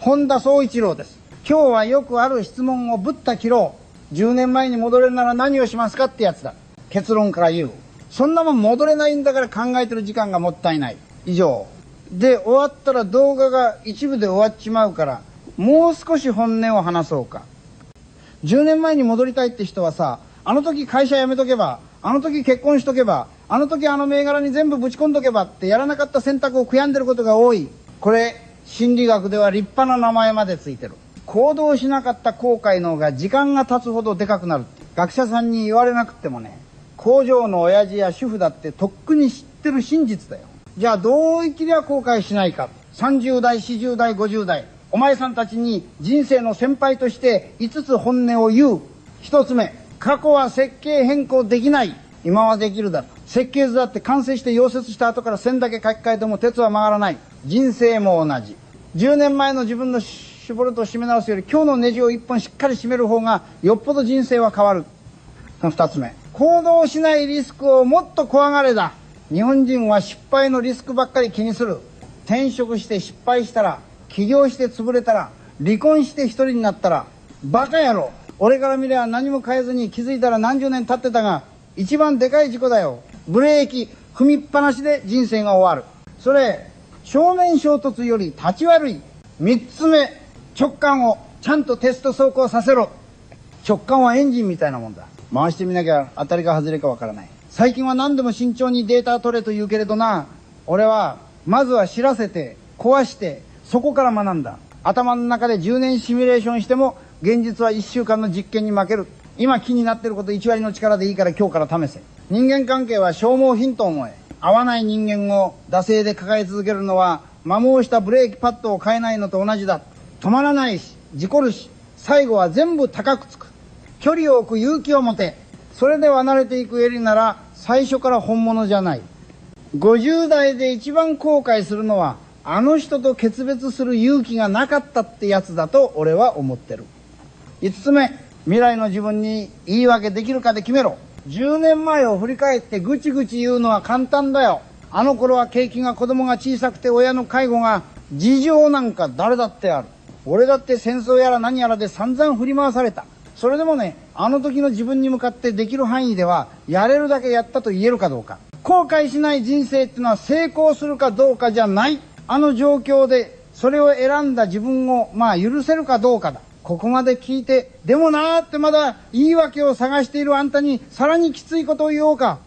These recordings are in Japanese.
本田宗一郎です。今日はよくある質問をぶった切ろう。10年前に戻れるなら何をしますかってやつだ。結論から言う。そんなもん戻れないんだから考えてる時間がもったいない。以上。で、終わったら動画が一部で終わっちまうから、もう少し本音を話そうか。10年前に戻りたいって人はさ、あの時会社辞めとけば、あの時結婚しとけば、あの時あの銘柄に全部ぶち込んどけばってやらなかった選択を悔やんでることが多い。これ、心理学では立派な名前までついてる。行動しなかった後悔の方が時間が経つほどでかくなる。学者さんに言われなくてもね、工場の親父や主婦だってとっくに知ってる真実だよ。じゃあどう生きりゃ後悔しないか。30代、40代、50代。お前さんたちに人生の先輩として5つ本音を言う。1つ目、過去は設計変更できない。今はできるだろ。設計図だって完成して溶接した後から線だけ書き換えても鉄は曲がらない。人生も同じ。10年前の自分のシュボルトを締め直すより今日のネジを1本しっかり締める方がよっぽど人生は変わる。2つ目、行動しないリスクをもっと怖がれだ。日本人は失敗のリスクばっかり気にする。転職して失敗したら、起業して潰れたら、離婚して一人になったら、バカ野郎。俺から見れば何も変えずに気づいたら何十年経ってたが、一番でかい事故だよ。ブレーキ踏みっぱなしで人生が終わる。それ、正面衝突より立ち悪い。3つ目、直感をちゃんとテスト走行させろ。直感はエンジンみたいなもんだ。回してみなきゃ当たりか外れかわからない。最近は何でも慎重にデータ取れと言うけれどな、俺はまずは知らせて壊してそこから学んだ。頭の中で10年シミュレーションしても現実は1週間の実験に負ける。今気になってること1割の力でいいから今日から試せ。人間関係は消耗品と思え。合わない人間を惰性で抱え続けるのは摩耗したブレーキパッドを変えないのと同じだ。止まらないし事故るし、最後は全部高くつく。距離を置く勇気を持て。それでは慣れていく襟なら最初から本物じゃない。50代で一番後悔するのはあの人と決別する勇気がなかったってやつだと俺は思ってる。5つ目、未来の自分に言い訳できるかで決めろ。10年前を振り返ってぐちぐち言うのは簡単だよ。あの頃は景気が子供が小さくて親の介護が事情なんか誰だってある。俺だって戦争やら何やらで散々振り回された。それでもね、あの時の自分に向かってできる範囲ではやれるだけやったと言えるかどうか。後悔しない人生っていうのは成功するかどうかじゃない。あの状況でそれを選んだ自分を許せるかどうかだ。ここまで聞いて、でもなーってまだ言い訳を探しているあんたにさらにきついことを言おうか。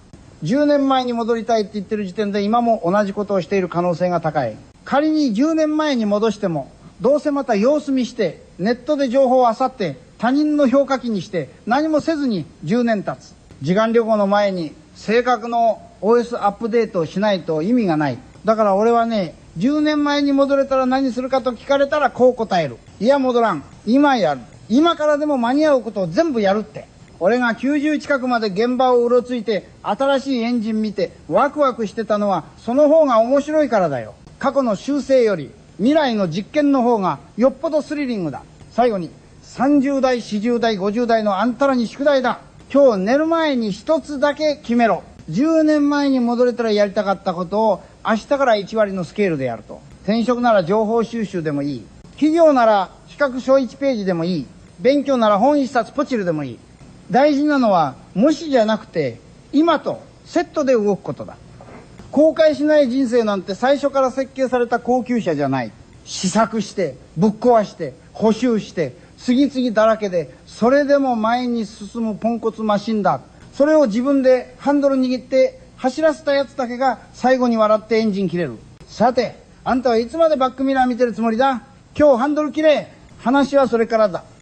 10年前に戻りたいって言ってる時点で今も同じことをしている可能性が高い。仮に10年前に戻しても、どうせまた様子見してネットで情報を漁って他人の評価機にして何もせずに10年経つ。時間旅行の前に正確の OS アップデートをしないと意味がない。だから俺はね、10年前に戻れたら何するかと聞かれたらこう答える。いや戻らん。今やる。今からでも間に合うことを全部やるって。俺が90近くまで現場をうろついて新しいエンジン見てワクワクしてたのはその方が面白いからだよ。過去の修正より未来の実験の方がよっぽどスリリングだ。最後に30代、40代、50代のあんたらに宿題だ。今日寝る前に一つだけ決めろ。10年前に戻れたらやりたかったことを明日から1割のスケールでやると。転職なら情報収集でもいい。企業なら比較書1ページでもいい。勉強なら本1冊ポチるでもいい。大事なのはもしじゃなくて今とセットで動くことだ。後悔しない人生なんて最初から設計された高級車じゃない。試作してぶっ壊して補修して次々だらけで、それでも前に進むポンコツマシンだ。それを自分でハンドル握って走らせたやつだけが最後に笑ってエンジン切れる。さて、あんたはいつまでバックミラー見てるつもりだ。今日ハンドル切れ。話はそれからだ。